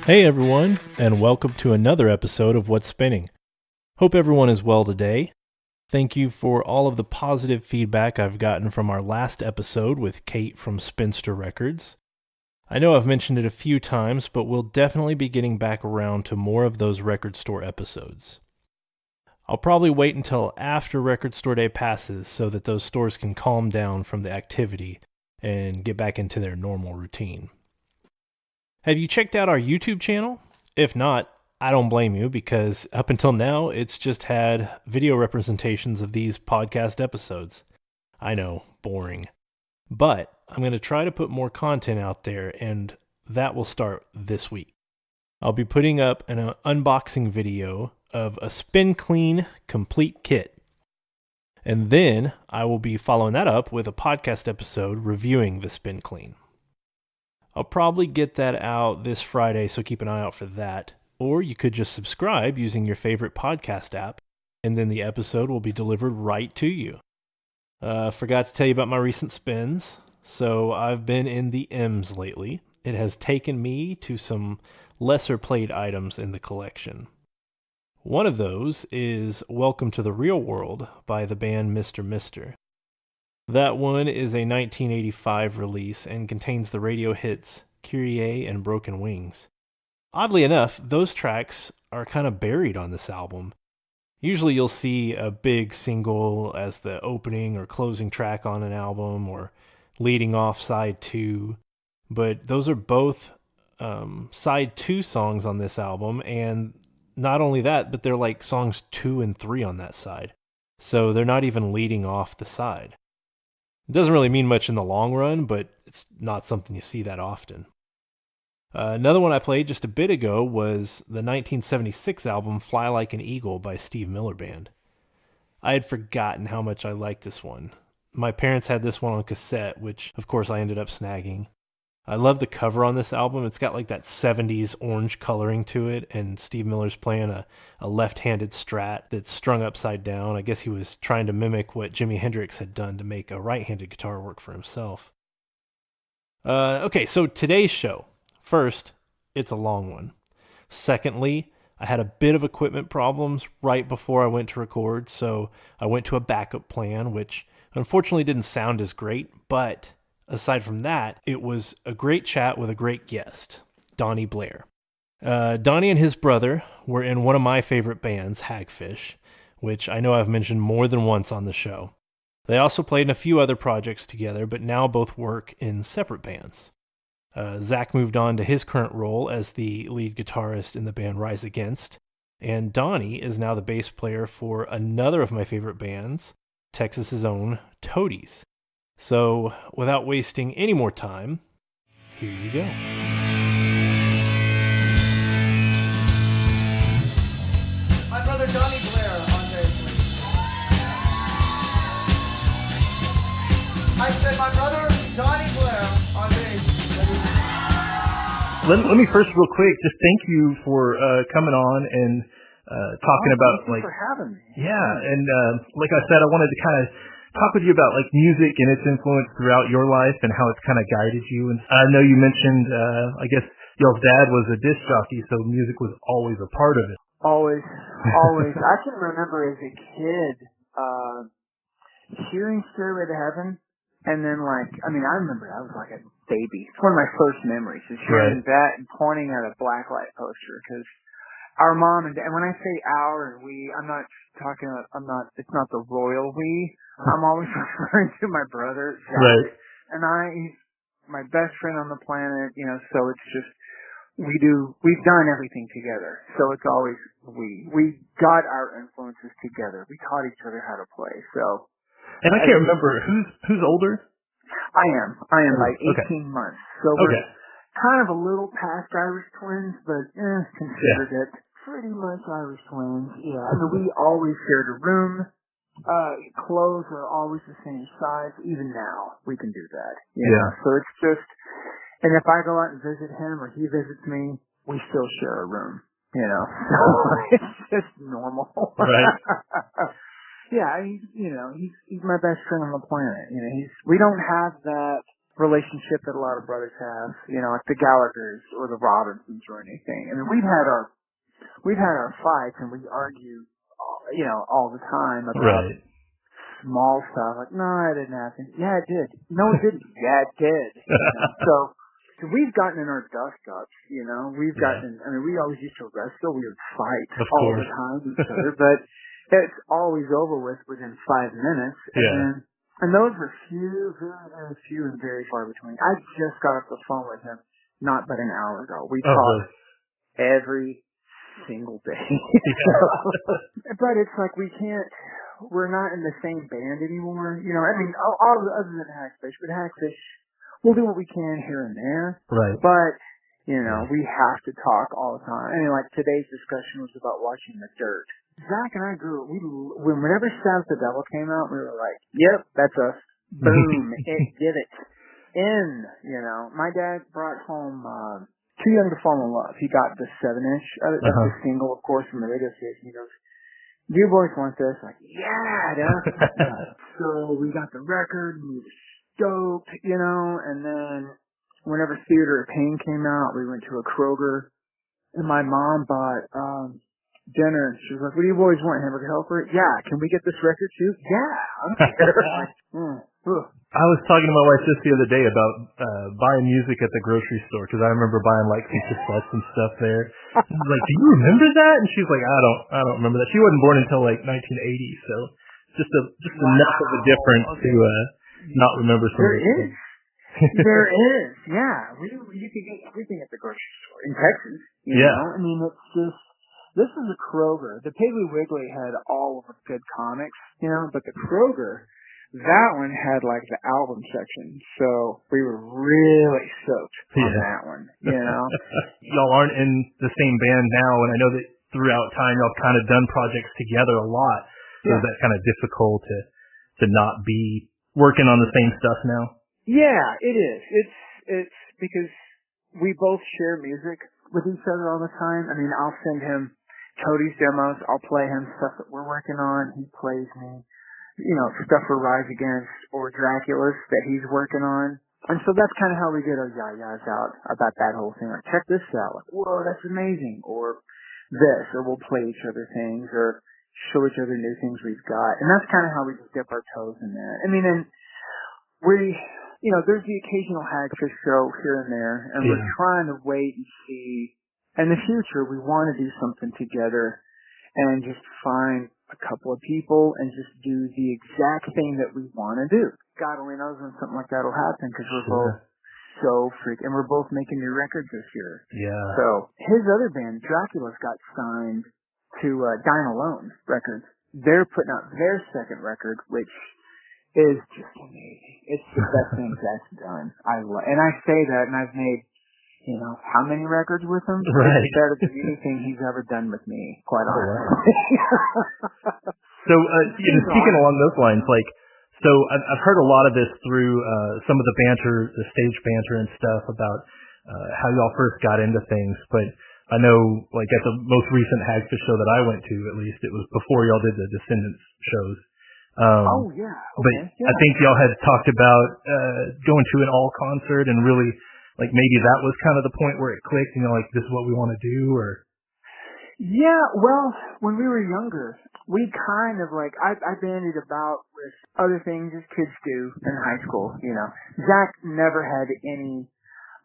Hey everyone, and welcome to another episode of What's Spinning. Hope everyone is well today. Thank you for all of the positive feedback I've gotten from our last episode with Kate from Spinster Records. I know I've mentioned it a few times, but we'll definitely be getting back around to more of those record store episodes. I'll probably wait until after Record Store Day passes so that those stores can calm down from the activity and get back into their normal routine. Have you checked out our YouTube channel? If not, I don't blame you because up until now, it's just had video representations of these podcast episodes. I know, boring. But I'm going to try to put more content out there, and that will start this week. I'll be putting up an unboxing video of a Spin Clean complete kit. And then I will be following that up with a podcast episode reviewing the Spin Clean. I'll probably get that out this Friday, so keep an eye out for that. Or you could just subscribe using your favorite podcast app, and then the episode will be delivered right to you. Forgot to tell you about my recent spins. So I've been in the M's lately. It has taken me to some lesser played items in the collection. One of those is Welcome to the Real World by the band Mr. Mister. That one is a 1985 release and contains the radio hits Kyrie and Broken Wings. Oddly enough, those tracks are kind of buried on this album. Usually you'll see a big single as the opening or closing track on an album or leading off side 2, but those are both side 2 songs on this album, and not only that, but they're like songs 2 and 3 on that side. So they're not even leading off the side. It doesn't really mean much in the long run, but it's not something you see that often. Another one I played just a bit ago was the 1976 album Fly Like an Eagle by Steve Miller Band. I had forgotten how much I liked this one. My parents had this one on cassette, which of course I ended up snagging. I love the cover on this album. It's got like that 70s orange coloring to it, and Steve Miller's playing a left-handed Strat that's strung upside down. I guess he was trying to mimic what Jimi Hendrix had done to make a right-handed guitar work for himself. Okay, so today's show. First, it's a long one. Secondly, I had a bit of equipment problems right before I went to record, so I went to a backup plan, which unfortunately didn't sound as great, but aside from that, it was a great chat with a great guest, Doni Blair. Doni and his brother were in one of my favorite bands, Hagfish, which I know I've mentioned more than once on the show. They also played in a few other projects together, but now both work in separate bands. Zach moved on to his current role as the lead guitarist in the band Rise Against, and Doni is now the bass player for another of my favorite bands, Texas's own Toadies. So, without wasting any more time, here you go. My brother Doni Blair on bass. I said my brother Doni Blair on bass. Let me first, real quick, just thank you for coming on and talking about thank you for having me. Yeah, and like I said, I wanted to kind of talk with you about like music and its influence throughout your life and how it's kind of guided you. And I know you mentioned, I guess y'all's dad was a disc jockey, so music was always a part of it. Always. I can remember as a kid hearing Stairway to Heaven, and then I remember I was like a baby. It's one of my first memories is hearing that and pointing at a blacklight poster, because our mom and dad, and when I say our and we, it's not the royal we. I'm always referring to my brother, Zach. Right. And he's my best friend on the planet, so it's just, we've done everything together. So it's always we got our influences together. We taught each other how to play, so. And I can't remember, who's older? I am like 18 months. So we're kind of a little past Irish twins, but considered it pretty much Irish twins. Yeah, I mean, we always shared a room. Clothes are always the same size. Even now, we can do that. So it's just, and if I go out and visit him or he visits me, we still share a room. So it's just normal. Right. Yeah, he's my best friend on the planet. We don't have that relationship that a lot of brothers have, like the Gallaghers or the Robinsons or anything. I mean, we've had our fights and we argue, all the time about small stuff. Like, no, it didn't happen. Yeah, it did. No, it didn't. Yeah, it did. So we've gotten in our dust ups, We've gotten, we always used to wrestle. We would fight all the time with each other, but it's always over with within 5 minutes. And those were few, very, very few and very far between. I just got off the phone with him not but an hour ago. We talked every single day. But it's like we're not in the same band anymore. All other than Hagfish, but Hagfish, we'll do what we can here and there. Right. But, we have to talk all the time. I mean, like today's discussion was about watching The Dirt. Zach and I whenever Stab the Devil came out, we were like, yep, that's us. Boom. It did it. My dad brought home, Too Young to Fall in Love. He got the 7-inch. That's the single, of course, from the radio station. He goes, do you boys want this? Like, yeah, Dad. So we got the record, and we were stoked, and then whenever Theater of Pain came out, we went to a Kroger, and my mom bought, dinner, and she was like, what do you boys want, hamburger helper? Yeah, can we get this record too? Yeah, I don't care. I was talking to my wife just the other day about buying music at the grocery store, because I remember buying like some cassettes and stuff there. I was like, do you remember that? And she was like, I don't remember that. She wasn't born until like 1980, so just enough of a difference to not remember some of things. There is, yeah. You can get everything at the grocery store in Texas. You know? I mean, it's just. This is a Kroger. The Piggly Wiggly had all of the good comics, but the Kroger, that one had like the album section. So we were really stoked on that one, Y'all aren't in the same band now, and I know that throughout time y'all kind of done projects together a lot. So is that kind of difficult to not be working on the same stuff now? Yeah, it is. It's because we both share music with each other all the time. I mean, I'll send him Toadies demos, I'll play him stuff that we're working on, he plays me, stuff for Rise Against or Dracula's that he's working on. And so that's kind of how we get our yah-yahs out about that whole thing. Like, check this out. Like, whoa, that's amazing. Or this. Or we'll play each other things or show each other new things we've got. And that's kind of how we just dip our toes in there. I mean, and there's the occasional Hagfish show here and there, and we're trying to wait and see. In the future, we want to do something together and just find a couple of people and just do the exact thing that we want to do. God only knows when something like that will happen because we're both so and we're both making new records this year. Yeah. So his other band, Dracula's, got signed to Dine Alone Records. They're putting out their second record, which is just amazing. It's the best thing that's done. And I say that, and I've made how many records with him? Right. It's better than anything he's ever done with me, quite honestly. So, speaking along those lines, so I've heard a lot of this through some of the banter, the stage banter and stuff about how y'all first got into things, but I know, at the most recent Hagfish show that I went to, at least, it was before y'all did the Descendants shows. Okay. But I think y'all had talked about going to an all concert and really maybe that was kind of the point where it clicked, this is what we want to do, or? Yeah, well, when we were younger, we kind of I bandied about with other things as kids do in high school, Zach never had any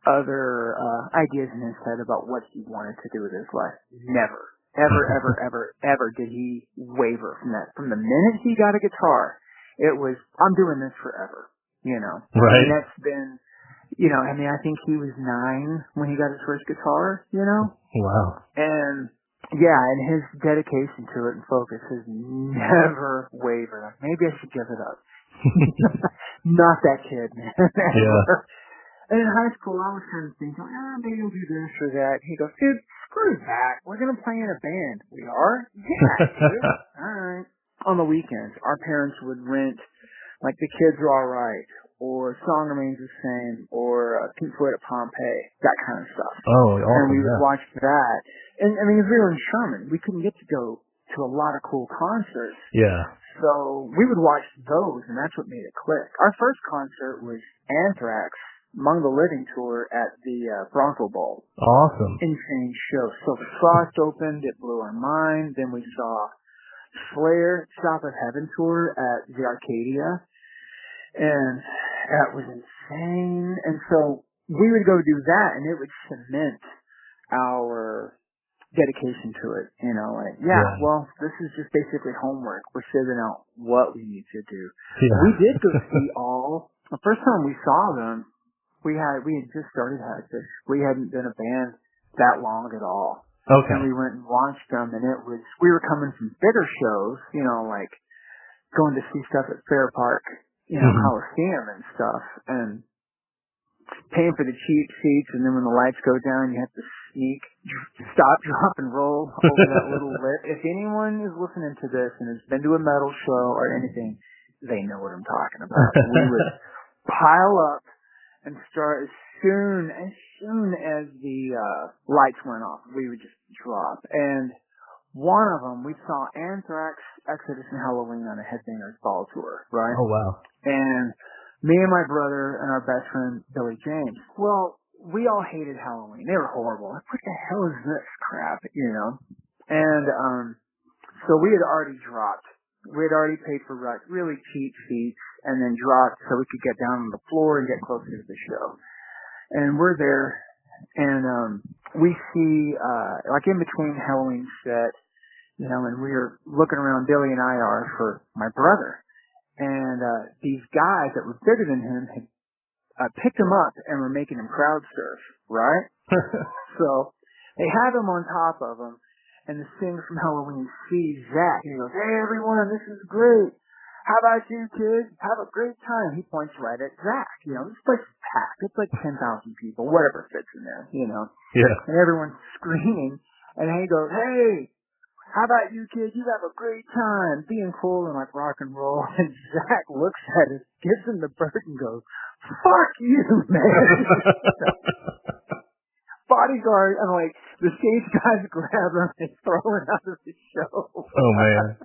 other ideas in his head about what he wanted to do with his life. Never. Ever did he waver from that. From the minute he got a guitar, it was, I'm doing this forever, Right. And that's been... I think he was 9 when he got his first guitar, Wow. And, and his dedication to it and focus has never wavered. Maybe I should give it up. Not that kid, man. And in high school, I was kind of thinking, maybe we'll do this or that. He goes, dude, screw that. We're going to play in a band. We are? Yeah, dude. All right. On the weekends, our parents would rent, The Kids Are All Right, or Song Remains the Same, or Pink Floyd at Pompeii, that kind of stuff. Oh, awesome. And we would watch that. And, as we were in Sherman, we couldn't get to go to a lot of cool concerts. Yeah. So we would watch those, and that's what made it click. Our first concert was Anthrax, Among the Living tour at the Bronco Bowl. Awesome. Insane show. So Frost opened, it blew our mind. Then we saw Slayer, Shop of Heaven tour at the Arcadia, and that was insane. And so we would go do that, and it would cement our dedication to it. Well, this is just basically homework. We're figuring out what we need to do. Yeah. We did go see the first time we saw them, we had just started Hagfish. We hadn't been a band that long at all. Okay. And we went and watched them, and we were coming from bigger shows, like going to see stuff at Fair Park, Coliseum and stuff, and paying for the cheap seats, and then when the lights go down, you have to sneak, stop, drop, and roll over that little lip. If anyone is listening to this and has been to a metal show or anything, they know what I'm talking about. We would pile up and start as soon as the lights went off, we would just drop. And one of them, we saw Anthrax, Exodus, and Halloween on a Headbangers Ball tour, right? Oh, wow. And me and my brother and our best friend, Billy James. Well, we all hated Halloween. They were horrible. Like, what the hell is this crap, And so we had already dropped. We had already paid for really cheap seats and then dropped so we could get down on the floor and get closer to the show. And we're there, and we see, in between Halloween set, and we were looking around, Billy and I are, for my brother. And these guys that were bigger than him had picked him up and were making him crowd surf, right? So they have him on top of him, and the singer from Halloween sees Zach, and he goes, "Hey, everyone, this is great. How about you, kids? Have a great time." He points right at Zach. This place is packed. It's like 10,000 people, whatever fits in there, Yeah. And everyone's screaming, and he goes, "Hey, how about you, kids? You have a great time," being cool and like rock and roll. And Zach looks at us, gives him the bird, and goes, "Fuck you, man." Bodyguard, and the stage guys grab him and throw him out of the show. Oh, man.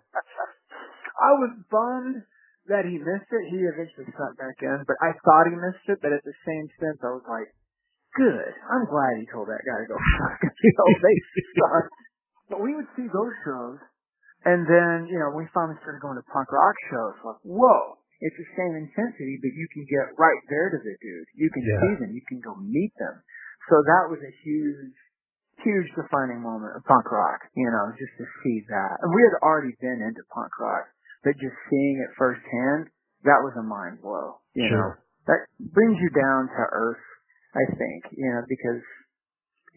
I was bummed that he missed it. He eventually got back in, but I thought he missed it. But at the same sense, I was like, good. I'm glad he told that guy to go fuck it. They sucked. But we would see those shows, and then, we finally started going to punk rock shows. Like, whoa, it's the same intensity, but you can get right there to the dude. You can see them. You can go meet them. So that was a huge defining moment of punk rock, just to see that. And we had already been into punk rock, but just seeing it firsthand, that was a mind blow, Sure. That brings you down to earth, I think, because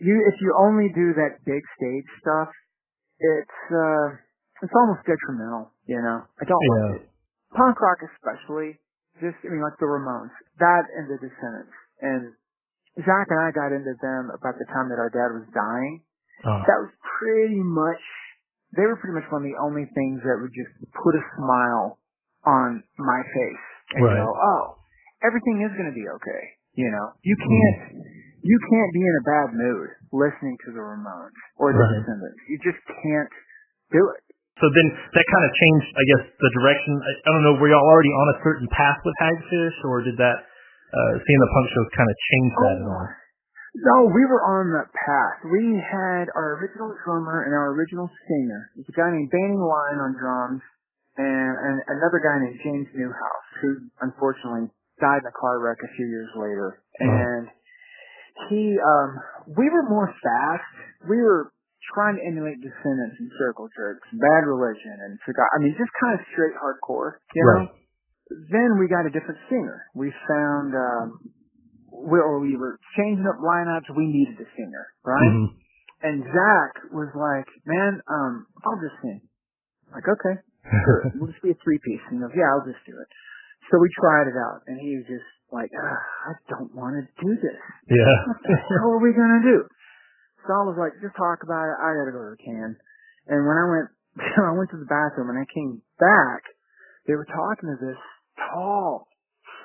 if you only do that big stage stuff, it's almost detrimental, I don't like it. Punk rock especially, like the Ramones, that and the Descendants. And Zach and I got into them about the time that our dad was dying. That was they were pretty much one of the only things that would just put a smile on my face and go, oh, everything is going to be okay. You can't be in a bad mood listening to the Ramones or the Descendants. You just can't do it. So then that kind of changed, I guess, the direction. I don't know, were y'all already on a certain path with Hagfish, or did that seeing the punk shows kind of change that at all? No, we were on that path. We had our original drummer and our original singer. There's a guy named Banning Line on drums, and another guy named James Newhouse, who unfortunately died in a car wreck a few years later. And we were more fast. We were trying to emulate Descendants and Circle Jerks, Bad Religion, and just kind of straight hardcore, know? Then we got a different singer. We found, we were changing up lineups. We needed a singer, right? Mm-hmm. And Zach was like, "Man, I'll just sing." I'm like, okay, we'll just be a three-piece. And he goes, "Yeah, I'll just do it." So we tried it out, and he was just like, "I don't want to do this. Yeah. What the hell are we gonna do?" So I was like, "Just talk about it. I gotta go to the can." And when I went to the bathroom, and I came back, they were talking to this tall,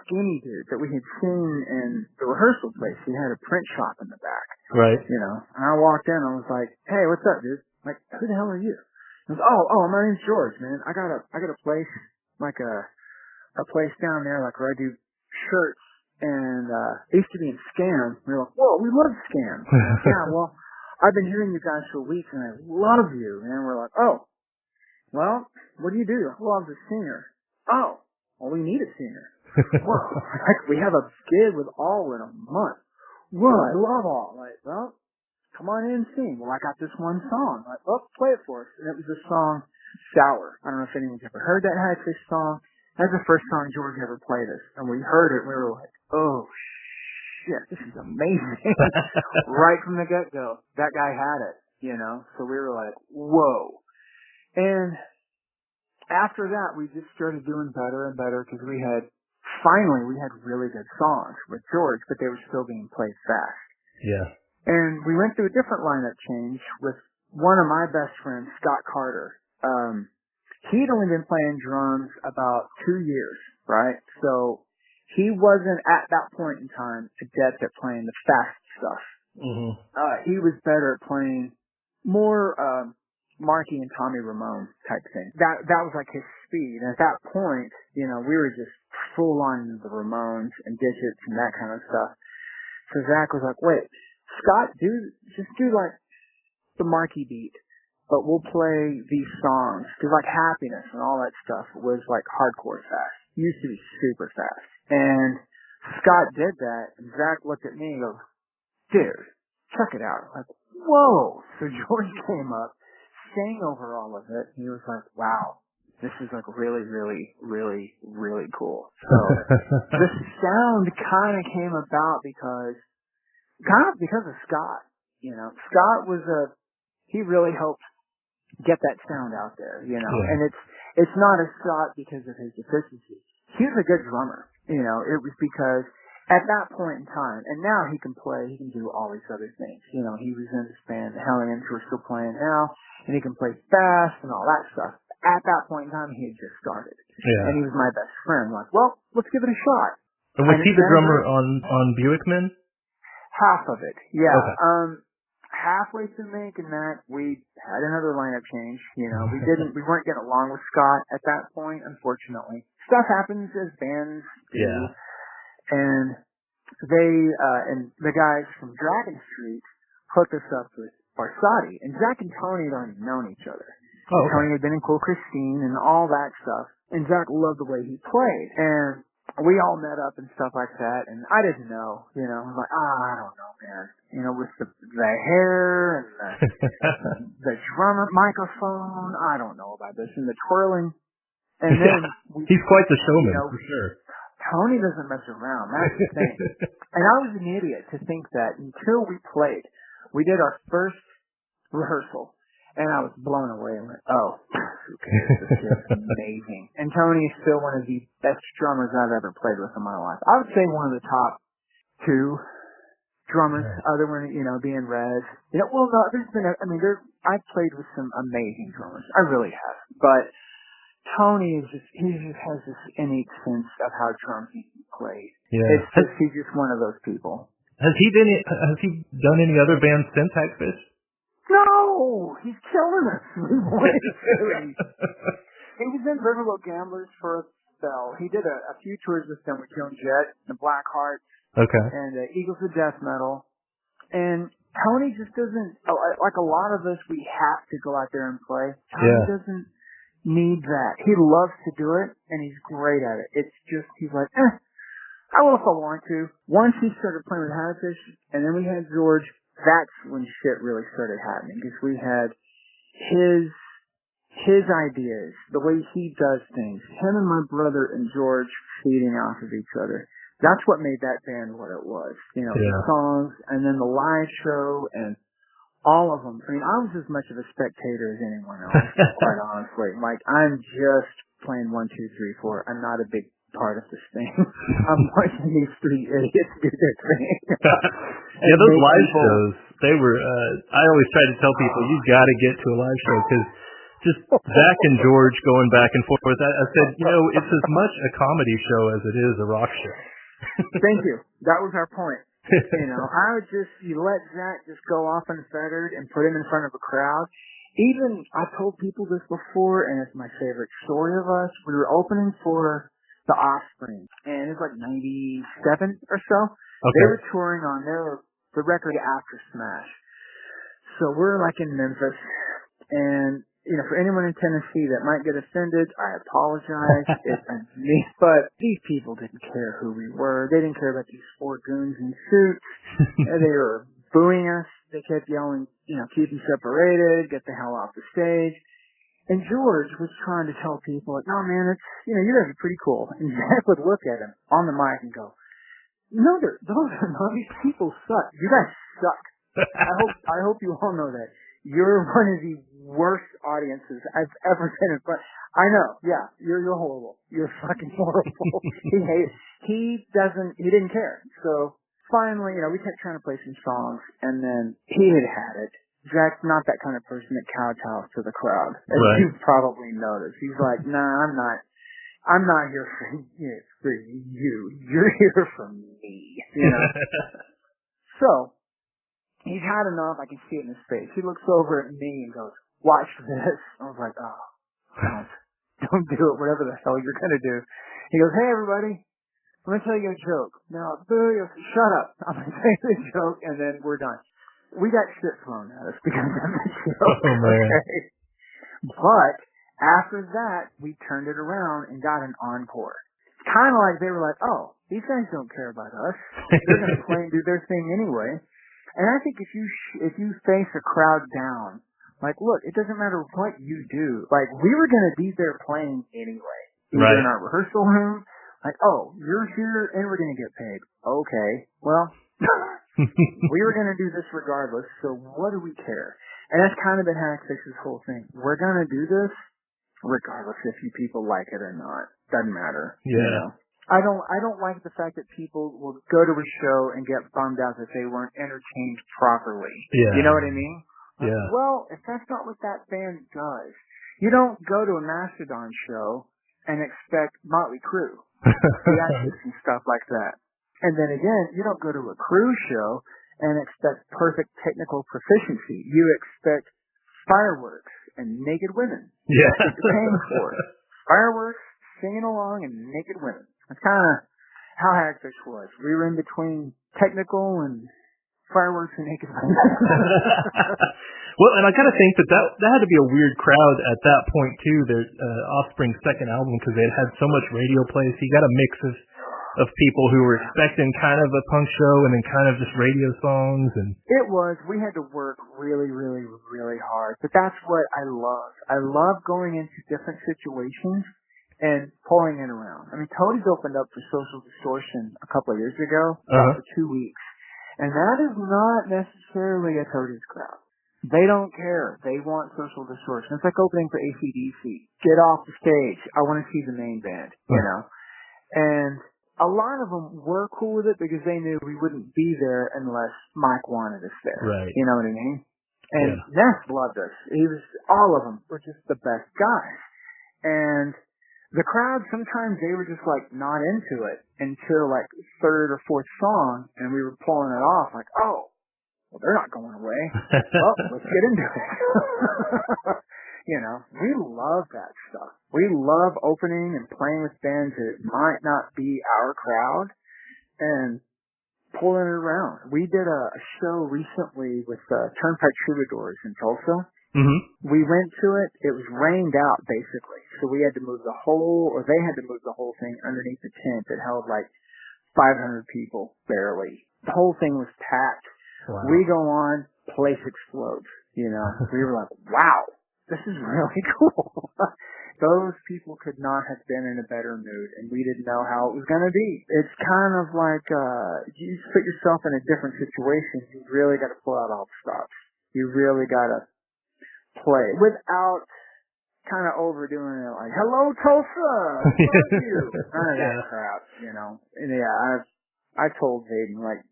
skinny dude that we had seen in the rehearsal place. He had a print shop in the back. Right. And I walked in, I was like, "Hey, what's up, dude?" Like, "Who the hell are you?" I was, oh, my name's George, man. I got a place, like a place down there, like where I do shirts, and it used to be in Scam. We were like, whoa, we love Scam. Yeah, well, I've been hearing you guys for weeks, and I love you. And we're like, oh, well, what do you do? Well, I was a singer. Oh, well, we need a singer. Whoa, like, we have a gig with All in a month. Whoa, I love All. Like, well, come on in and sing. Well, I got this one song. Like, oh, play it for us. And it was the song Sour. I don't know if anyone's ever heard that Hagfish song. That's the first song George ever played us. And we heard it and we were like, oh, shit, this is amazing. Right from the get-go. That guy had it, you know? So we were like, whoa. And after that, we just started doing better and better because we had really good songs with George, but they were still being played fast. Yeah. And we went through a different lineup change with one of my best friends, Scott Carter. He'd only been playing drums about 2 years, right? So he wasn't at that point in time adept at playing the fast stuff. Mm-hmm. He was better at playing more Marky and Tommy Ramone type thing. That was like his speed. And at that point, you know, we were just full on into the Ramones and Digits and that kind of stuff. So Zach was like, wait, Scott, just do like the Marky beat, but we'll play these songs. Cause like Happiness and all that stuff was like hardcore fast. It used to be super fast. And Scott did that and Zach looked at me and goes, dude, check it out. I'm like, whoa. So George came up, sang over all of it. And he was like, wow, this is like really, really, really, really cool. So the sound kind of came about because of Scott, you know. Scott he really helped get that sound out there, you know. Yeah. And it's not a Scott because of his deficiency. He was a good drummer, you know. It was because at that point in time, and now he can do all these other things. You know, he was in this band, the Hellions, who are still playing now, and he can play fast and all that stuff. At that point in time, he had just started. Yeah. And he was my best friend. Like, well, let's give it a shot. And was he the drummer on Buickman? Half of it, yeah. Okay. Halfway through making that, we had another lineup change. You know, we weren't getting along with Scott at that point, unfortunately. Stuff happens as bands do. Yeah. And and the guys from Dragon Street hooked us up with Barsati. And Zach and Tony had already known each other. Oh, okay. Tony had been in Cool Christine and all that stuff. And Zach loved the way he played. And we all met up and stuff like that, and I didn't know, you know. I was like, I don't know, man. You know, with the hair and the drummer microphone, I don't know about this, and the twirling. And then he's quite the showman, you know, for sure. Tony doesn't mess around. That's the thing. And I was an idiot to think that until we played. We did our first rehearsal, and I was blown away. I went, oh, okay, this is amazing. And Tony is still one of the best drummers I've ever played with in my life. I would say one of the top 2 drummers, other than, you know, being Rez. You know, well, no, I've played with some amazing drummers. I really have. But Tony he just has this innate sense of how drums need to be played. Yeah. He's just one of those people. Has he done any other bands since Hagfish? No, he's killing us. He was in Riverboat Gamblers for a spell. He did a few tours with them with Joan Jett, the Blackhearts, and Eagles of Death Metal. And Tony just doesn't, like a lot of us, we have to go out there and play. Tony doesn't need that. He loves to do it, and he's great at it. It's just, he's like, I will if I want to. Once he started playing with Hagfish, and then we had George, that's when shit really started happening, because we had his ideas, the way he does things, him and my brother and George feeding off of each other. That's what made that band what it was. You know, the songs, and then the live show, and all of them. I mean, I was as much of a spectator as anyone else, quite honestly. Like, I'm just playing 1, 2, 3, 4. I'm not a big part of this thing. I'm watching these 3 idiots do their thing. Yeah, those live shows, they were, I always try to tell people, you've got to get to a live show, because just Zach and George going back and forth, I said, you know, it's as much a comedy show as it is a rock show. Thank you. That was our point. You know, you let Zach just go off unfettered and put him in front of a crowd, even, I told people this before, and it's my favorite story of us. We were opening for The Offspring, and it was like 97 or so. Okay. They were touring on the record after Smash. So we're like in Memphis, and for anyone in Tennessee that might get offended, I apologize. It's me, but these people didn't care who we were. They didn't care about these four goons in suits. They were booing us. They kept yelling, keep them separated, get the hell off the stage. And George was trying to tell people, like, no, man, it's, you guys are pretty cool. And Jack would look at him on the mic and go, no, those are not, these people suck. You guys suck. I hope you all know that. You're one of the worst audiences I've ever been in front. I know, yeah, you're horrible. You're fucking horrible. He didn't care. So finally, we kept trying to play some songs, and then he had it. Jack's not that kind of person that kowtows to the crowd, as you've probably noticed. He's like, nah, I'm not here for you. You're here for me. So he's had enough. I can see it in his face. He looks over at me and goes, watch this. I was like, oh, don't do it, whatever the hell you're going to do. He goes, hey, everybody, I'm going to tell you a joke. Now, Boo, shut up. I'm going to tell you a joke, and then we're done. We got shit thrown at us because of the joke. Oh, man. Okay? But after that, we turned it around and got an encore. It's kind of like they were like, oh, these guys don't care about us. They're going to play and do their thing anyway. And I think if you face a crowd down, like, look, it doesn't matter what you do. Like, we were going to be there playing anyway. Either in our rehearsal room, like, oh, you're here and we're going to get paid. Okay, well, we were going to do this regardless, so what do we care? And that's kind of been Hagfish's whole thing. We're going to do this regardless if you people like it or not. Doesn't matter. Yeah. I don't like the fact that people will go to a show and get bummed out that they weren't entertained properly. Yeah. You know what I mean? Yeah. Well, if that's not what that band does, you don't go to a Mastodon show and expect Motley Crue, theatrics and stuff like that. And then again, you don't go to a Crue show and expect perfect technical proficiency. You expect fireworks and naked women. Yeah. That's what you're paying for. Fireworks, singing along, and naked women. That's kind of how Hagfish was. We were in between technical and fireworks and naked women. Well, and I kind of think that had to be a weird crowd at that point too. Their Offspring's second album, because they had so much radio play. So you got a mix of people who were expecting kind of a punk show and then kind of just radio songs. And it was. We had to work really, really, really hard. But that's what I love. I love going into different situations and pulling it around. I mean, Toadies opened up for Social Distortion a couple of years ago for 2 weeks. And that is not necessarily a Toadies crowd. They don't care. They want Social Distortion. It's like opening for AC/DC. Get off the stage. I want to see the main band, And a lot of them were cool with it because they knew we wouldn't be there unless Mike wanted us there. Right. You know what I mean? And Ness loved us. All of them were just the best guys. And the crowd, sometimes they were just like not into it until like third or fourth song, and we were pulling it off like, oh, well, they're not going away. Well, let's get into it. We love that stuff. We love opening and playing with bands that might not be our crowd and pulling it around. We did a show recently with Turnpike Troubadours in Tulsa. Mm-hmm. We went to it. It was rained out, basically. So we had to move they had to move the whole thing underneath the tent that held like 500 people, barely. The whole thing was packed. Wow. We go on, place explodes, We were like, wow, this is really cool. Those people could not have been in a better mood, and we didn't know how it was going to be. It's kind of like, you put yourself in a different situation, you really got to pull out all the stops. You really got to play without kind of overdoing it, like, hello Tulsa, love you. None of that crap, And I told Hayden, like,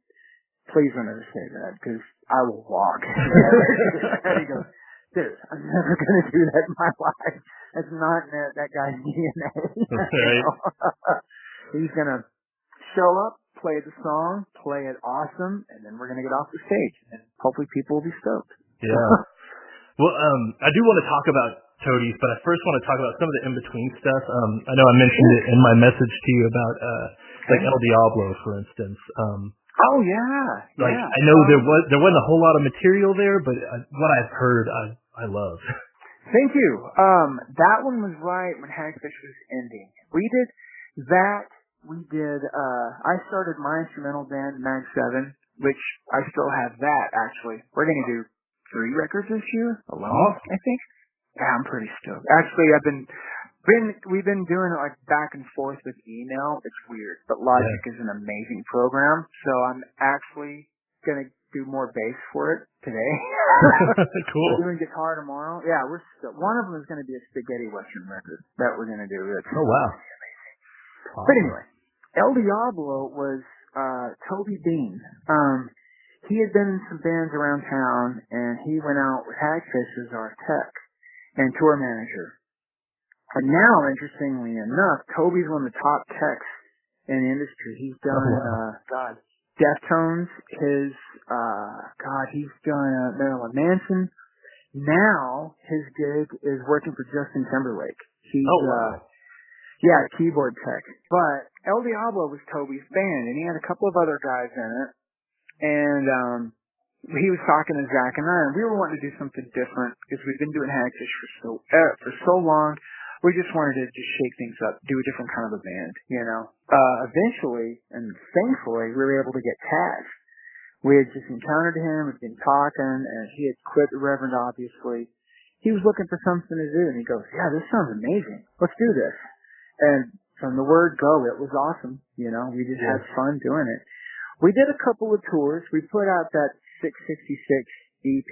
please don't ever say that, because I will walk. And he goes, dude, I'm never going to do that in my life. That's not in that guy's DNA. Right. He's going to show up, play the song, play it awesome, and then we're going to get off the stage, and hopefully people will be stoked. Yeah. Well, I do want to talk about Toadies, but I first want to talk about some of the in-between stuff. I know I mentioned it in my message to you about like El Diablo, for instance. Oh yeah, like yeah. I know there wasn't a whole lot of material there, but what I've heard, I love. Thank you. That one was right when Hagfish was ending. We did that. I started my instrumental band, Mag 7, which I still have that, actually. We're going to do 3 records this year alone, I think. Yeah, I'm pretty stoked. Actually, we've been doing it like back and forth with email. It's weird, but Logic is an amazing program, so I'm actually going to do more bass for it today. Cool. We're doing guitar tomorrow. Yeah, one of them is going to be a spaghetti western record that we're going to do. Oh, wow. Awesome. But anyway, El Diablo was Toby Bean. He had been in some bands around town, and he went out with Hagfish as our tech and tour manager. And now, interestingly enough, Toby's one of the top techs in the industry. He's done, Deftones, he's done Marilyn Manson. Now, his gig is working for Justin Timberlake. He's, keyboard tech. But El Diablo was Toby's band, and he had a couple of other guys in it. And he was talking to Zach and I, and we were wanting to do something different because we've been doing Hagfish for so long. We just wanted to just shake things up, do a different kind of a band, you know. Eventually, and thankfully, we were able to get Taz. We had just encountered him, we'd been talking, and he had quit the Reverend, obviously. He was looking for something to do, and he goes, yeah, this sounds amazing. Let's do this. And from the word go, it was awesome. You know, we just had fun doing it. We did a couple of tours. We put out that 666 EP,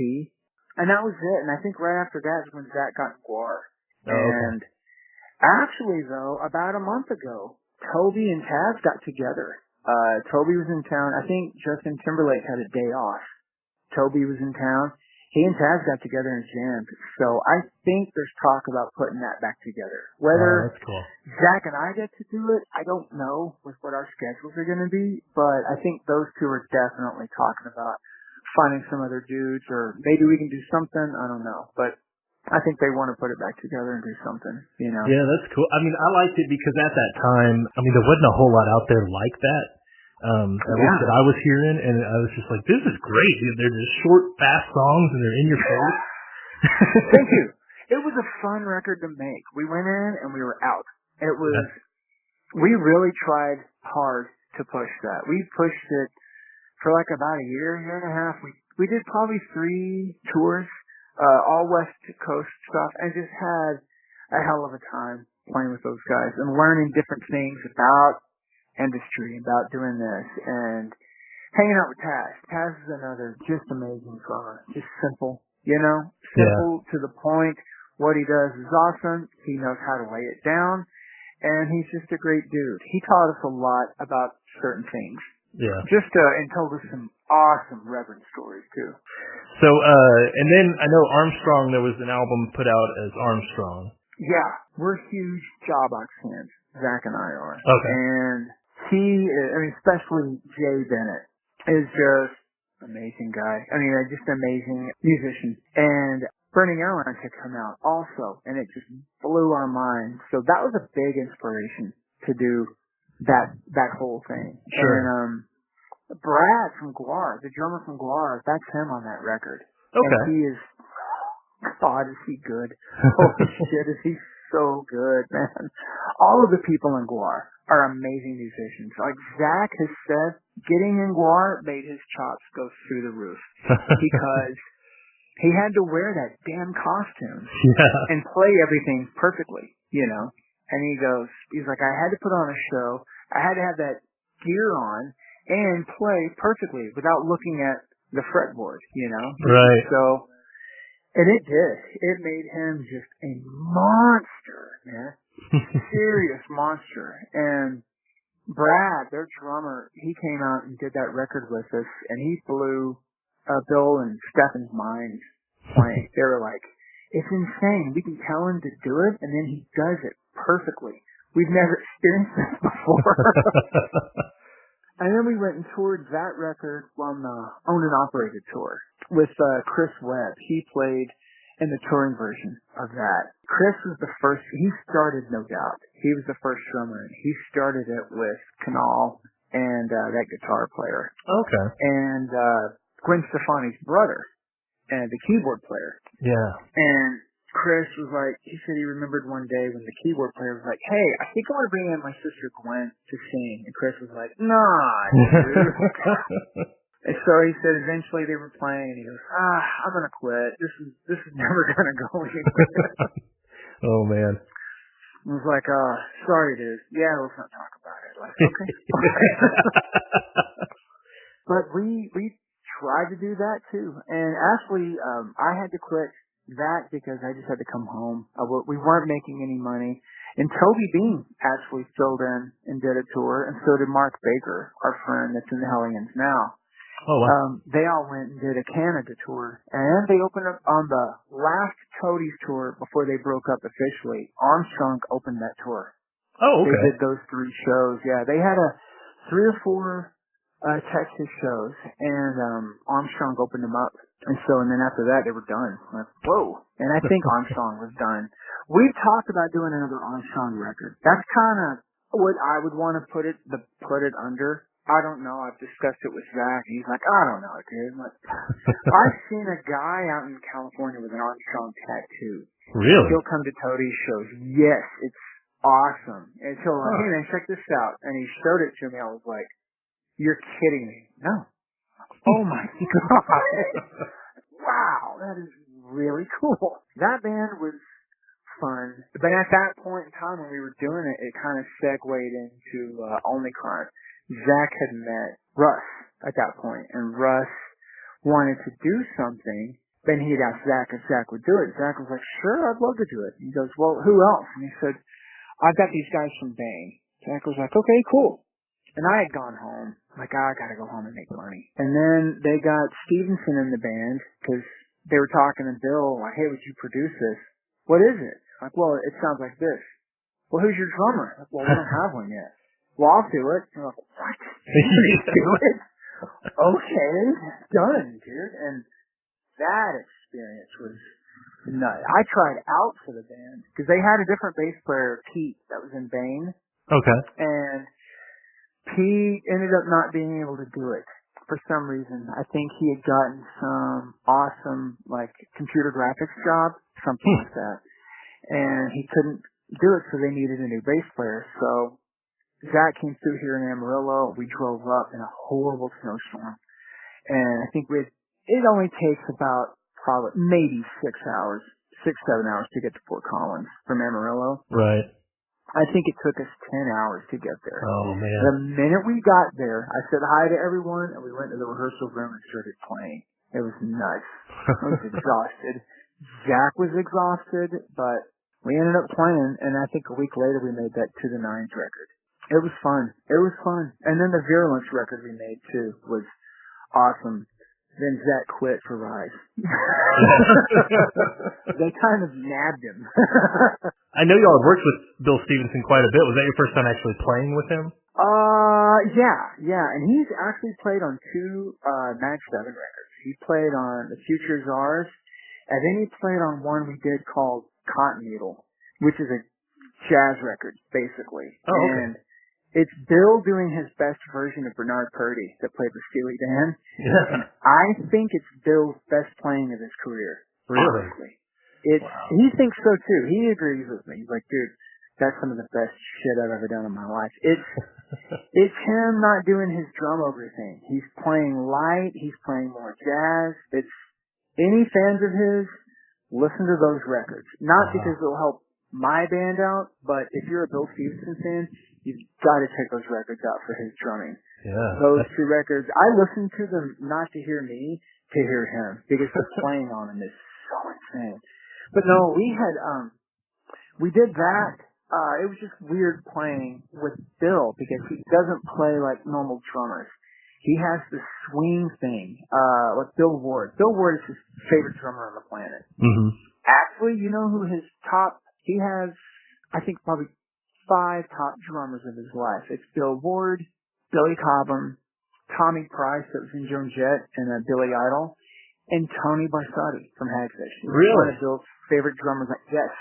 and that was it. And I think right after that is when Zach got in Guar. And actually, though, about a month ago, Toby and Taz got together. Toby was in town. I think Justin Timberlake had a day off. Toby was in town. He and Taz got together and jammed. So I think there's talk about putting that back together. Whether that's cool. Zach and I get to do it, I don't know with what our schedules are going to be, but I think those two are definitely talking about finding some other dudes, or maybe we can do something. I don't know. But I think they want to put it back together and do something, you know. Yeah, that's cool. I mean, I liked it because at that time, I mean, there wasn't a whole lot out there like that. At least that I was hearing, and I was just like, this is great. They're just short, fast songs, and they're in your face. Thank you. It was a fun record to make. We went in, and we were out. We really tried hard to push that. We pushed it for like about a year and a half. We did probably 3 tours, all West Coast stuff, and just had a hell of a time playing with those guys and learning different things about industry, about doing this, and hanging out with Taz. Taz is another just amazing drummer. Just simple, you know? Simple to the point. What he does is awesome. He knows how to lay it down, and he's just a great dude. He taught us a lot about certain things. Yeah. And told us some awesome Reverend stories, too. So, and then I know Armstrong, there was an album put out as Armstrong. Yeah. We're huge Jawbox fans. Zach and I are. Okay. And especially Jay Bennett is just amazing guy. I mean, just amazing musician. And Burning Airline had come out also, and it just blew our minds. So that was a big inspiration to do that whole thing. Sure. And Brad from Guar, the drummer from Guar, that's him on that record. Okay. And he is, God, is he good? Holy shit, is he so good, man. All of the people in Guar are amazing musicians. Like Zach has said, getting in Guar made his chops go through the roof because he had to wear that damn costume and play everything perfectly, you know. And he's like, I had to put on a show. I had to have that gear on and play perfectly without looking at the fretboard, you know. Right. So, and it did. It made him just a monster, man. Serious monster. And Brad, their drummer, he came out and did that record with us, and he blew Bill and Stefan's minds playing. They were like, it's insane. We can tell him to do it, and then he does it perfectly. We've never experienced this before. And then we went and toured that record on the Owned and Operated tour with Chris Webb. He played and the touring version of that. Chris was the first. He started No Doubt. He was the first drummer. He started it with Canal and that guitar player. Okay. And Gwen Stefani's brother and the keyboard player. Yeah. And Chris was like, he said he remembered one day when the keyboard player was like, hey, I think I want to bring in my sister Gwen to sing. And Chris was like, nah, dude. And so he said eventually they were playing and he goes, I'm going to quit. This is never going to go anywhere. Oh, man. I was like, sorry, dude. Yeah, let's not talk about it. Like, okay. But we tried to do that too. And actually, I had to quit that because I just had to come home. We weren't making any money. And Toby Bean actually filled in and did a tour, and so did Mark Baker, our friend that's in the Hellions now. Oh, wow. They all went and did a Canada tour, and they opened up on the last Toadies tour before they broke up officially. Armstrong opened that tour. Oh, okay. They did those 3 shows. Yeah, they had 3 or 4 Texas shows, and Armstrong opened them up. And then after that, they were done. Like, whoa. And I think Armstrong was done. We've talked about doing another Armstrong record. That's kind of what I would want to put it under. I don't know. I've discussed it with Zach. He's like, I don't know, dude. Like, I've seen a guy out in California with an Armstrong tattoo. Really? He'll come to Toadies shows. Yes, it's awesome. And he'll like, hey man, check this out. And he showed it to me. I was like, you're kidding me. No. Oh my God. Wow, that is really cool. That band was fun. But at that point in time when we were doing it, it kind of segued into Only Crime. Zach had met Russ at that point, and Russ wanted to do something. Then he'd asked Zach if Zach would do it. Zach was like, sure, I'd love to do it. He goes, well, who else? And he said, I've got these guys from Bang. Zach was like, okay, cool. And I had gone home. Like, I gotta go home and make money. And then they got Stevenson in the band, because they were talking to Bill, like, hey, would you produce this? What is it? Like, well, it sounds like this. Well, who's your drummer? Like, well, we don't have one yet. Well, I'll do it. And I'm like, what? You do it? Okay, done, dude. And that experience was nuts. I tried out for the band, because they had a different bass player, Pete, that was in Bane. Okay. And Pete ended up not being able to do it for some reason. I think he had gotten some awesome, like, computer graphics job, something like that. And he couldn't do it, so they needed a new bass player. So Zach came through here in Amarillo. We drove up in a horrible snowstorm. And I think it only takes about probably maybe 6 hours, 7 hours to get to Fort Collins from Amarillo. Right. I think it took us 10 hours to get there. Oh, man. The minute we got there, I said hi to everyone, and we went to the rehearsal room and started playing. It was nuts. I was exhausted. Zach was exhausted, but we ended up playing, and I think a week later we made that To the Nines record. It was fun. It was fun. And then the Virulence record we made, too, was awesome. Then Zach quit for Rise. They kind of nabbed him. I know y'all have worked with Bill Stevenson quite a bit. Was that your first time actually playing with him? Yeah. And he's actually played on 2 Mag 7 records. He played on The Future Is Ours, and then he played on one we did called Cotton Needle, which is a jazz record, basically. Oh, okay. And it's Bill doing his best version of Bernard Purdie that played with Steely Dan. Yeah. And I think it's Bill's best playing of his career. Really? Honestly. He thinks so too. He agrees with me. He's like, dude, that's some of the best shit I've ever done in my life. It's him not doing his drum over thing. He's playing light. He's playing more jazz. It's any fans of his, listen to those records. Not because it'll help my band out, but if you're a Bill Stevenson fan, you've got to check those records out for his drumming. Yeah. Those 2 records, I listen to them not to hear me, to hear him, because the playing on them is so insane. But no, we did that. It was just weird playing with Bill, because he doesn't play like normal drummers. He has this swing thing, like Bill Ward. Bill Ward is his favorite drummer on the planet. Mm-hmm. Actually, you know who his he has, I think, probably 5 top drummers of his life. It's Bill Ward, Billy Cobham, Tommy Price, that was in Joan Jett, and Billy Idol, and Tony Barsotti from Hagfish. Really? One of Bill's favorite drummers. Yes.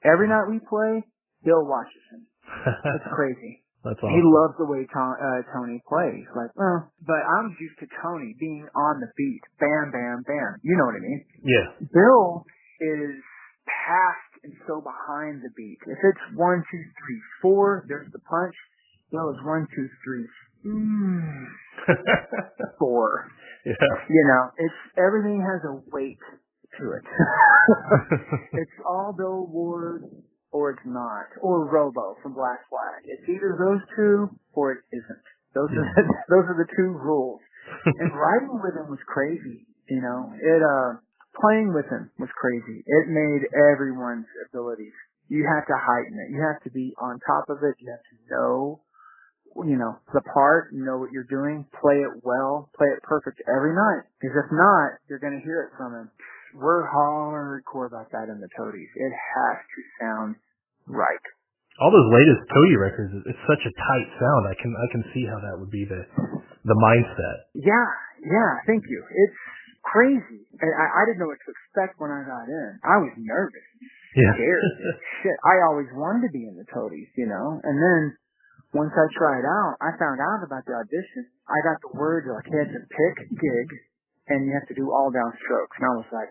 Every night we play, Bill watches him. It's crazy. That's awesome. He loves the way Tony plays. Like, well, but I'm used to Tony being on the beat. Bam, bam, bam. You know what I mean? Yeah. Bill is past and so behind the beat. If it's 1, 2, 3, 4, there's the punch. Bill is 1, 2, 3, 4. Yeah. You know, it's everything has a weight to it. It's all Bill Ward or it's not, or Robo from Black Flag. It's either those two or it isn't. Those are the two rules. And writing with him was crazy. You know, playing with him was crazy. It made everyone's abilities. You have to heighten it. You have to be on top of it. You have to know, you know, the part, know what you're doing, play it well, play it perfect every night. Because if not, you're going to hear it from him. We're hardcore about that in the Toadies. It has to sound right. All those latest Toadie records, it's such a tight sound. I can see how that would be the mindset. Yeah, thank you. It's crazy. I didn't know what to expect when I got in. I was nervous, scared. Shit, I always wanted to be in the Toadies, you know. And then once I tried out, I found out about the audition. I got the word like, hey, it's a pick gig, and you have to do all down strokes. And I was like,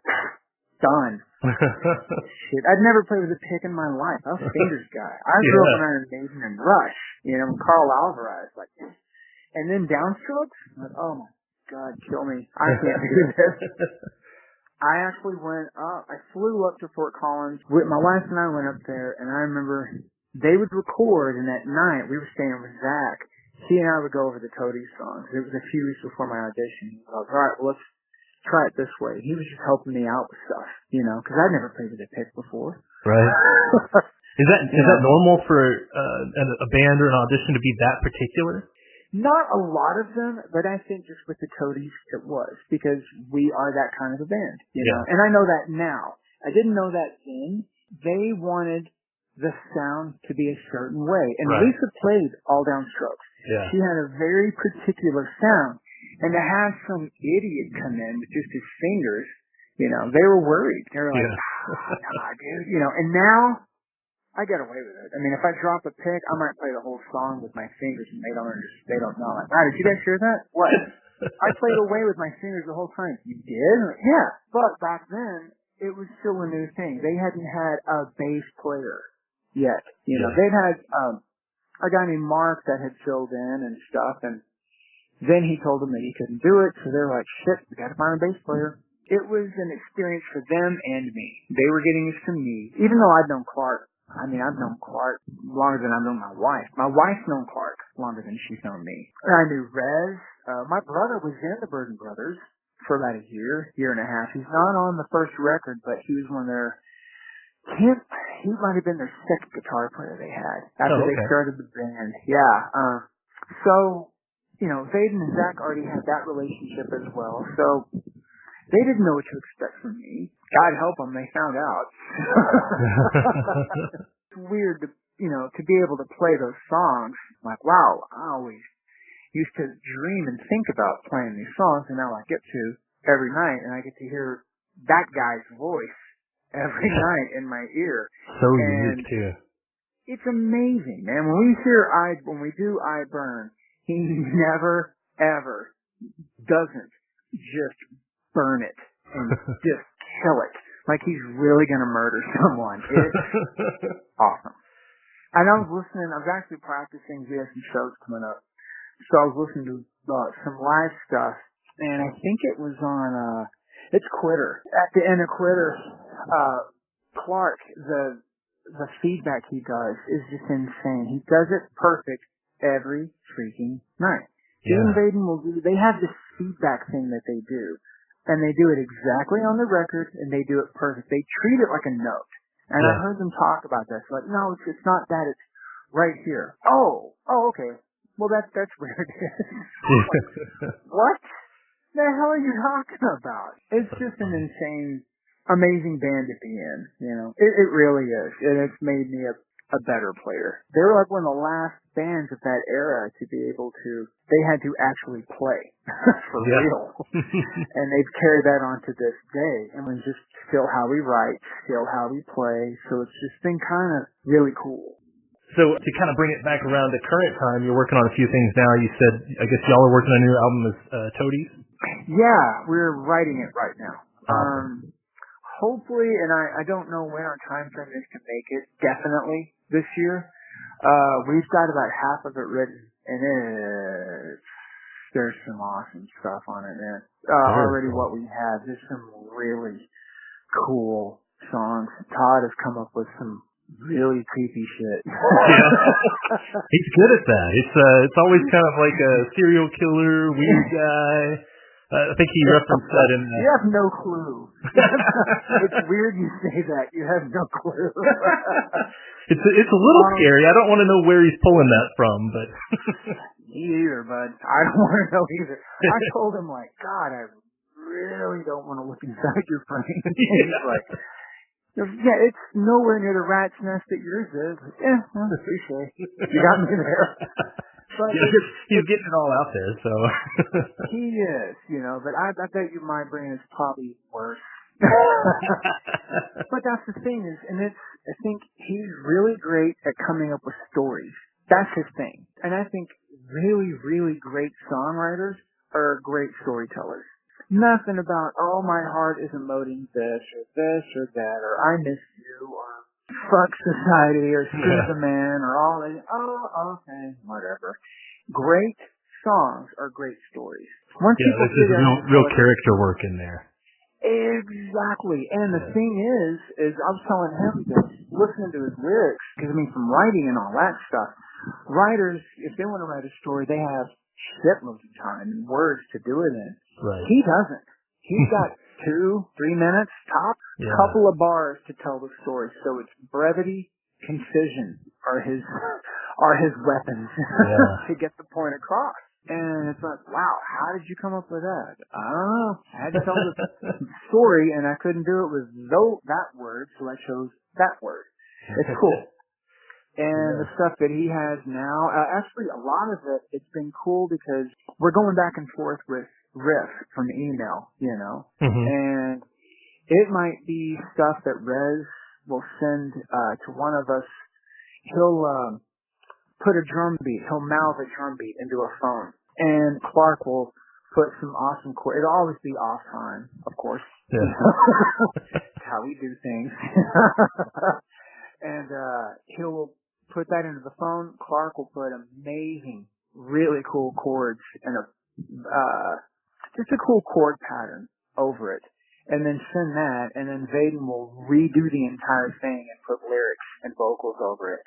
done. Shit, I'd never played with a pick in my life. I was a fingers guy. I grew up around Maiden and Rush, you know, Carl Alvarez, like, and then downstrokes. Like, oh my God, kill me! I can't do this. I actually went up. I flew up to Fort Collins. My wife and I went up there, and I remember they would record, and that night we were staying with Zach. He and I would go over the Toadies songs. It was a few weeks before my audition. I was all right, well, let's try it this way. He was just helping me out with stuff, you know, because I'd never played with a pick before. Right. Is that normal for a band or an audition to be that particular? Not a lot of them, but I think just with the Toadies it was, because we are that kind of a band, you know. And I know that now. I didn't know that then. They wanted the sound to be a certain way. And Lisa played all downstrokes. Yeah. She had a very particular sound. And to have some idiot come in with just his fingers, you know, they were worried. They were like, nah, dude, you know, and now I get away with it. I mean, if I drop a pick, I might play the whole song with my fingers and they don't know. Like, wow, did you guys hear that? What? I played away with my fingers the whole time. You did? Yeah. But back then, it was still a new thing. They hadn't had a bass player yet. You know, they'd had a guy named Mark that had filled in and stuff, and then he told them that he couldn't do it, so they're like, shit, we gotta find a bass player. It was an experience for them and me. They were getting used to me. Even though I'd known Clark, I mean, I've known Clark longer than I've known my wife. My wife's known Clark longer than she's known me. I knew Rez. My brother was in the Burden Brothers for about a year and a half. He's not on the first record, but he was one of their, he might have been their second guitar player they had after they started the band. Yeah. So, you know, Vaden and Zach already had that relationship as well, so they didn't know what to expect from me. God help them, they found out. It's weird to, you know, to be able to play those songs. Like, wow, I always used to dream and think about playing these songs, and now I get to every night, and I get to hear that guy's voice every night in my ear. So unique, too. It's amazing, man. When we do I Burn, he never, ever doesn't just burn it and just kill it like he's really going to murder someone. It's awesome. And I was actually practicing. We have some shows coming up. So I was listening to some live stuff, and I think it was on, it's Quitter. At the end of Quitter, Clark, the feedback he does is just insane. He does it perfect every freaking night. Gene Vaden they have this feedback thing that they do, and they do it exactly on the record, and they do it perfect. They treat it like a note. And I heard them talk about this, like, no, it's not that, it's right here. Oh, okay. Well, that's where it is. Like, what the hell are you talking about? It's just an insane, amazing band to be in, you know. It really is. And it's made me a better player. They were like one of the last bands of that era to be able to, they had to actually play for real. And they've carried that on to this day. And it's just still how we write, still how we play. So it's just been kind of really cool. So to kind of bring it back around to current time, you're working on a few things now. You said, I guess y'all are working on a new album as Toadies? Yeah, we're writing it right now. Hopefully, and I don't know when our time frame is to make it, definitely this year. We've got about half of it written, and there's some awesome stuff on it, man. Already what we have, there's some really cool songs. Todd has come up with some really creepy shit. Yeah. He's good at that. It's always kind of like a serial killer, weird guy. I think he referenced that in... You have no clue. It's weird you say that. You have no clue. It's a little scary. I don't want to know where he's pulling that from, but... Me either, bud. I don't want to know either. I told him, like, God, I really don't want to look inside your brain. He's like... Yeah, it's nowhere near the rat's nest that yours is. Yeah, well, the touche. You got me there. But he's getting it all out there, so. He is, but I bet you my brain is probably worse. But that's the thing is, and I think he's really great at coming up with stories. That's his thing. And I think really, really great songwriters are great storytellers. Nothing about, oh, my heart is emoting this or that, or I miss you, or fuck society, or screw the man, or all that. Oh, okay, whatever. Great songs are great stories. Once people there's real character work in there. Exactly. And the thing is I was telling him this, listening to his lyrics, because from writing and all that stuff, writers, if they want to write a story, they have shitloads of time and words to do it in. Right. He doesn't. He's got 2-3 minutes top, couple of bars to tell the story. So it's brevity, concision are his weapons to get the point across. And it's like, wow, how did you come up with that? I don't know. I had to tell the story, and I couldn't do it with that word, so I chose that word. It's cool. And the stuff that he has now, actually a lot of it, it's been cool because we're going back and forth with riff from email, and it might be stuff that Rez will send to one of us. He'll put a drum beat, he'll mouth a drum beat into a phone, and Clark will put some awesome chord. It'll always be off time, of course. Yeah. That's how we do things. And he'll put that into the phone. Clark will put amazing, really cool chords and just a cool chord pattern over it, and then send that, and then Vaden will redo the entire thing and put lyrics and vocals over it.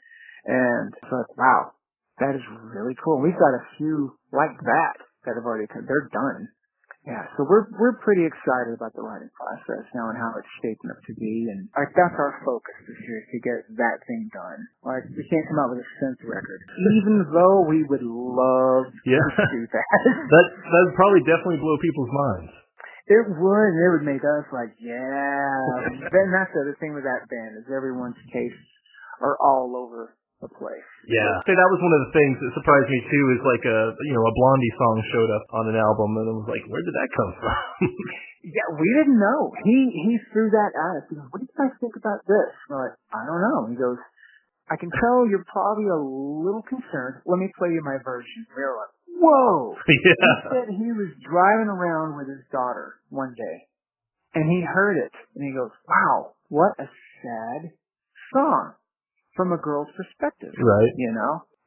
And it's like, wow, that is really cool. We've got a few like that have already come. They're done. Yeah, so we're pretty excited about the writing process now and how it's shaping up to be, and like that's our focus this year, to get that thing done. Like we can't come out with a synth record, even though we would love to do that. That would probably definitely blow people's minds. It would. It would make us like, yeah. Then that's the other thing with that band is everyone's tastes are all over the place. Yeah. So that was one of the things that surprised me too, is like a Blondie song showed up on an album, and I was like, where did that come from? Yeah, we didn't know. He threw that at us. He goes, what do you guys think about this? We're like, I don't know. He goes, I can tell you're probably a little concerned. Let me play you my version. We were like, whoa. Yeah. He said he was driving around with his daughter one day, and he heard it, and he goes, wow, what a sad song. From a girl's perspective, right?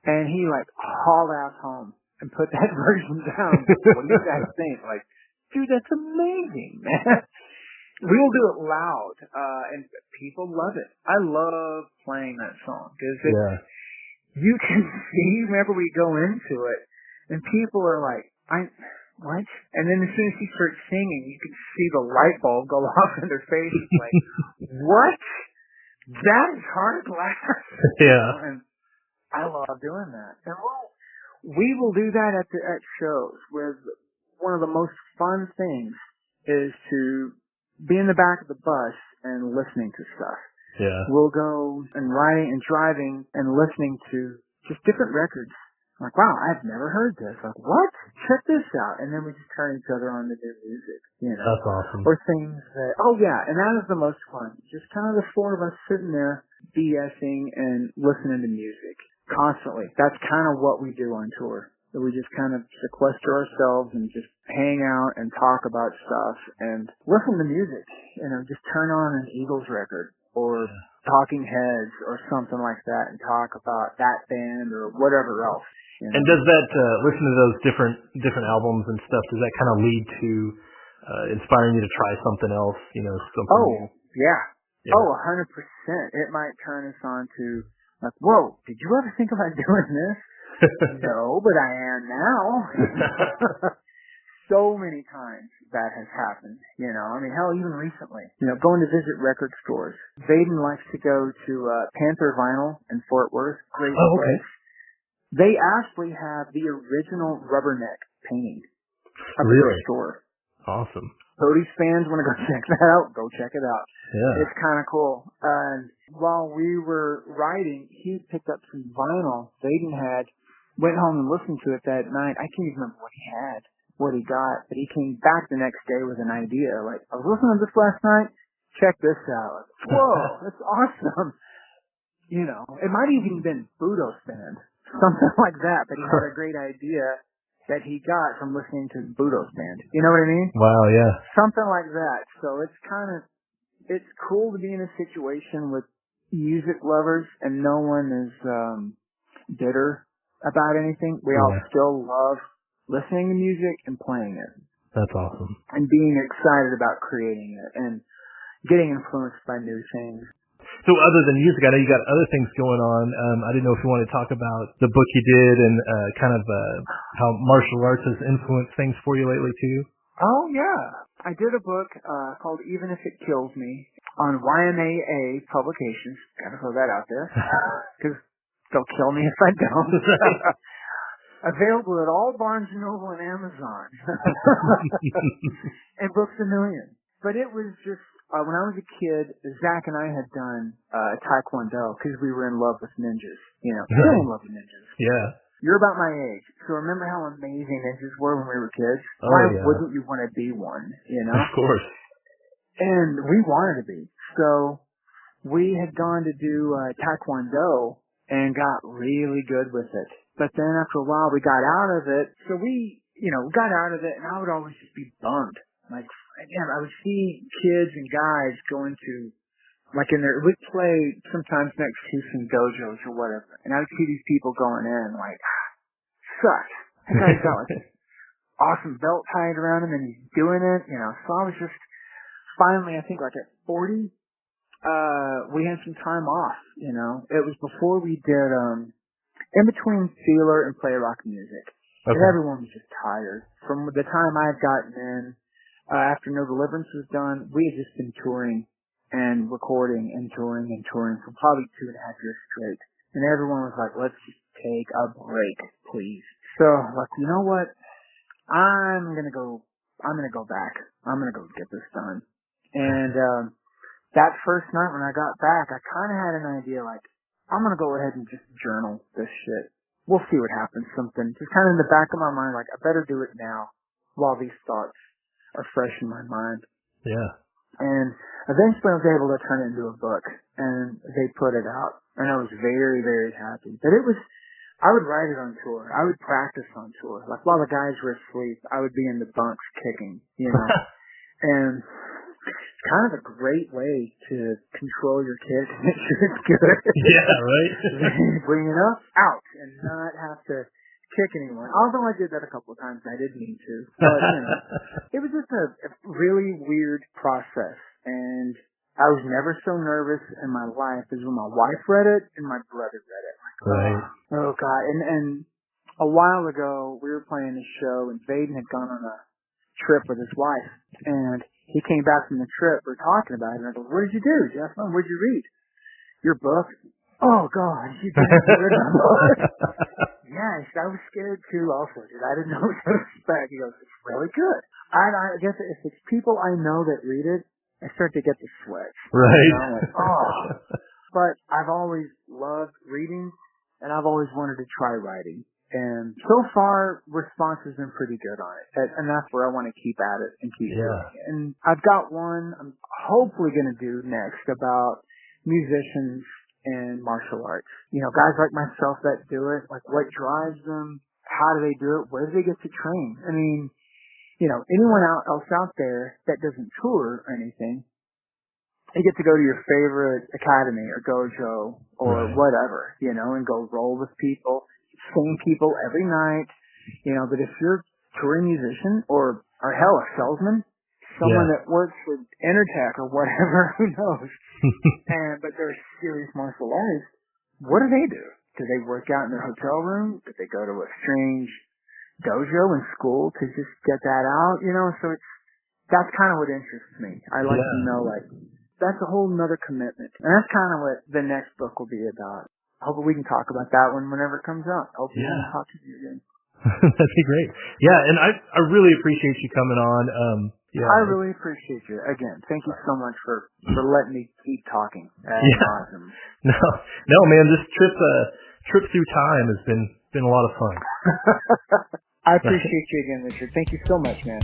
And he hauled ass home and put that version down. What do you guys think? Like, dude, that's amazing, man. We'll do it loud, and people love it. I love playing that song because you can see. Whenever we go into it, and people are like, what? And then as soon as he starts singing, you can see the light bulb go off in their face. It's like, what? That is hard glass. Yeah. And I love doing that. And we will do that at shows. With one of the most fun things is to be in the back of the bus and listening to stuff. Yeah. we'll go and riding and driving and listening to just different records. Like, wow, I've never heard this. Like, what? Check this out. And then we just turn each other on to new music, That's awesome. Or things that, oh yeah, and that is the most fun. Just kind of the four of us sitting there BSing and listening to music constantly. That's kind of what we do on tour. So we just kind of sequester ourselves and just hang out and talk about stuff and listen to music. Just turn on an Eagles record or Talking Heads or something like that and talk about that band or whatever else. And does that, listen to those different albums and stuff, does that kind of lead to inspiring you to try something else, something new? Yeah. 100%. It might turn us on to, like, whoa, did you ever think about doing this? No, but I am now. So many times that has happened, hell, even recently, going to visit record stores. Vaden likes to go to Panther Vinyl in Fort Worth. Great place. They actually have the original Rubberneck painting of the store. Awesome. Toadies fans want to go check that out, go check it out. Yeah. It's kind of cool. And while we were riding, he picked up some vinyl Vaden had, went home and listened to it that night. I can't even remember what he got, but he came back the next day with an idea. Like, I was listening to this last night, check this out. Whoa, that's awesome. It might have even been Budo's band. Something like that, but he had a great idea that he got from listening to Budo's band. You know what I mean? Wow, yeah. Something like that. So it's cool to be in a situation with music lovers and no one is bitter about anything. We all still love listening to music and playing it. That's awesome. And being excited about creating it and getting influenced by new things. So other than music, I know you got other things going on. I didn't know if you want to talk about the book you did and kind of how martial arts has influenced things for you lately too. Oh yeah, I did a book called Even If It Kills Me on YMAA Publications. Gotta throw that out there because they'll kill me if I don't. Available at all Barnes & Noble and Amazon and Books A Million. But it was just. When I was a kid, Zach and I had done Taekwondo because we were in love with ninjas. Still in love with ninjas. Yeah. You're about my age, so remember how amazing ninjas were when we were kids? Oh, Why wouldn't you want to be one, Of course. And we wanted to be. So we had gone to do Taekwondo and got really good with it. But then after a while, we got out of it. So we got out of it, and I would always just be bummed. Like, again, I would see kids and guys going to, we'd play sometimes next to some dojos or whatever, and I would see these people going in, like, sucks. That guy's got, like, this awesome belt tied around him, and he's doing it, so I was just, finally, I think, like, at 40, we had some time off, It was before we did, in between Feeler and Play Rock Music, and everyone was just tired. From the time I had gotten in, after No Deliverance was done, we had just been touring and recording and touring for probably 2.5 years straight. And everyone was like, let's just take a break, please. So, like, you know what? I'm gonna go back. I'm gonna go get this done. And, that first night when I got back, I kind of had an idea, like, I'm gonna go ahead and just journal this shit. We'll see what happens, something. Just kind of in the back of my mind, like, I better do it now while these thoughts are fresh in my mind. Yeah. And eventually I was able to turn it into a book, and they put it out. And I was very, very happy. But I would write it on tour. I would practice on tour. Like, while the guys were asleep, I would be in the bunks kicking, And it's kind of a great way to control your kids and make sure it's good. Yeah, right? Bring it up, out, and not have to kick anyone. Although I did that a couple of times, I didn't mean to. But, it was just a really weird process. And I was never so nervous in my life as when my wife read it and my brother read it. Like, right. Oh, God. And a while ago, we were playing a show, and Vaden had gone on a trip with his wife. And he came back from the trip. We were talking about it. And I go, what did you do, Jeff? What did you read? Your book. Oh, God. You didn't read my book. Yes, I was scared too also, dude. I didn't know what to expect. He goes, it's really good. I guess if it's people I know that read it I start to get the sweats. Right. You know, like, oh. But I've always loved reading, and I've always wanted to try writing. And so far, response has been pretty good on it. And that's where I want to keep at it and keep doing it. And I've got one I'm hopefully going to do next about musicians and martial arts. You know, guys like myself that do it, like what drives them, how do they do it, where do they get to train? I mean, you know, anyone else out there that doesn't tour or anything, you get to go to your favorite academy or dojo or whatever, you know, and go roll with people. Same people every night, you know, but if you're a touring musician or hell, a salesman, someone that works with Intertech or whatever, who knows, but they're serious martial artists, what do? Do they work out in their hotel room? Do they go to a strange dojo in school to just get that out, you know? So that's kind of what interests me. I like to know, like, that's a whole nother commitment. And that's kind of what the next book will be about. Hopefully we can talk about that one whenever it comes out. Hopefully we can talk to you again. That'd be great. Yeah, and I really appreciate you coming on. I really appreciate you. Again, thank you so much for letting me keep talking. That's awesome. No, man, this trip through time has been a lot of fun. I appreciate you again, Richard. Thank you so much, man.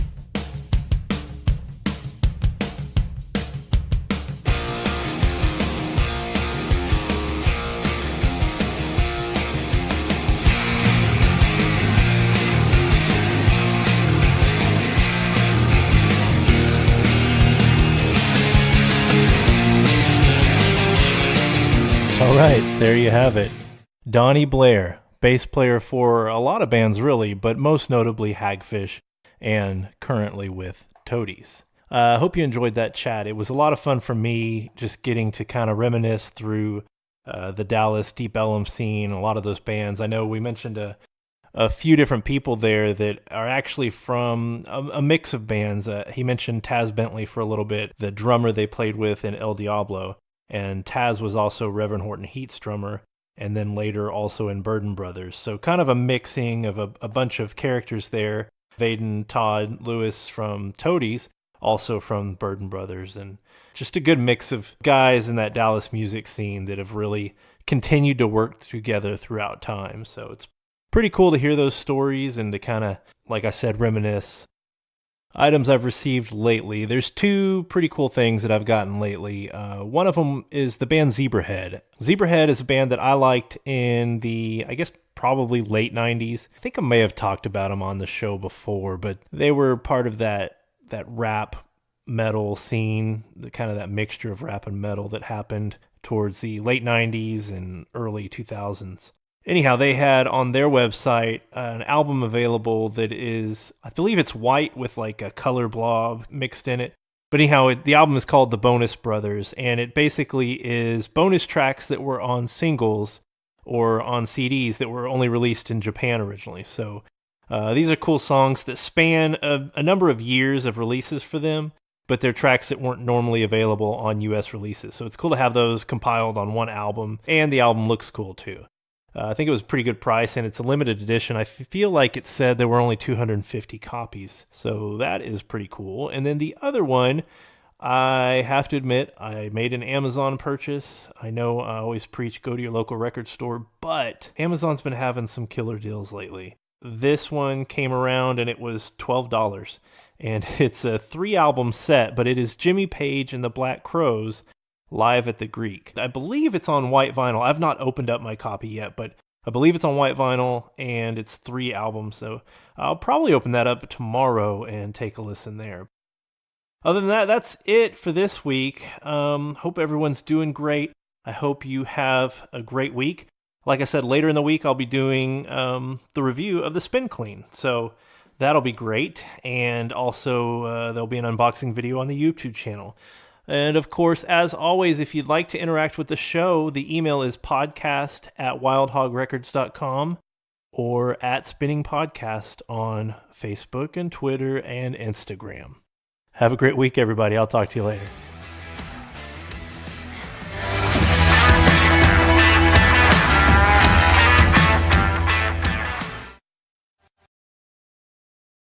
All right, there you have it. Doni Blair, bass player for a lot of bands really, but most notably Hagfish, and currently with Toadies. I hope you enjoyed that chat. It was a lot of fun for me just getting to kind of reminisce through the Dallas Deep Ellum scene, a lot of those bands. I know we mentioned a few different people there that are actually from a mix of bands. He mentioned Taz Bentley for a little bit, the drummer they played with in El Diablo. And Taz was also Reverend Horton Heat's drummer, and then later also in Burden Brothers. So kind of a mixing of a bunch of characters there. Vaden Todd Lewis from Toadies, also from Burden Brothers, and just a good mix of guys in that Dallas music scene that have really continued to work together throughout time. So it's pretty cool to hear those stories and to kind of, like I said, reminisce. Items I've received lately. There's two pretty cool things that I've gotten lately. One of them is the band Zebrahead. Zebrahead is a band that I liked in the, I guess, probably late 90s. I think I may have talked about them on the show before, but they were part of that rap metal scene, the kind of that mixture of rap and metal that happened towards the late 90s and early 2000s. Anyhow, they had on their website an album available that is, I believe it's white with like a color blob mixed in it. But anyhow, the album is called The Bonus Brothers, and it basically is bonus tracks that were on singles or on CDs that were only released in Japan originally. So these are cool songs that span a number of years of releases for them, but they're tracks that weren't normally available on US releases. So it's cool to have those compiled on one album, and the album looks cool too. I think it was a pretty good price, and it's a limited edition. I feel like it said there were only 250 copies, so that is pretty cool. And then the other one, I have to admit, I made an Amazon purchase. I know I always preach go to your local record store, but Amazon's been having some killer deals lately. This one came around, and it was $12, and it's a 3-album set, but it is Jimmy Page and the Black Crowes live at the Greek. I believe it's on white vinyl. I've not opened up my copy yet, but I believe it's on white vinyl, and it's 3 albums, so I'll probably open that up tomorrow and take a listen there. Other than that, that's it for this week. Hope everyone's doing great. I hope you have a great week. Like I said, later in the week, I'll be doing the review of the Spin Clean, so that'll be great. And also, there'll be an unboxing video on the YouTube channel. And of course, as always, if you'd like to interact with the show, the email is podcast@wildhogrecords.com or @spinningpodcast on Facebook and Twitter and Instagram. Have a great week, everybody. I'll talk to you later.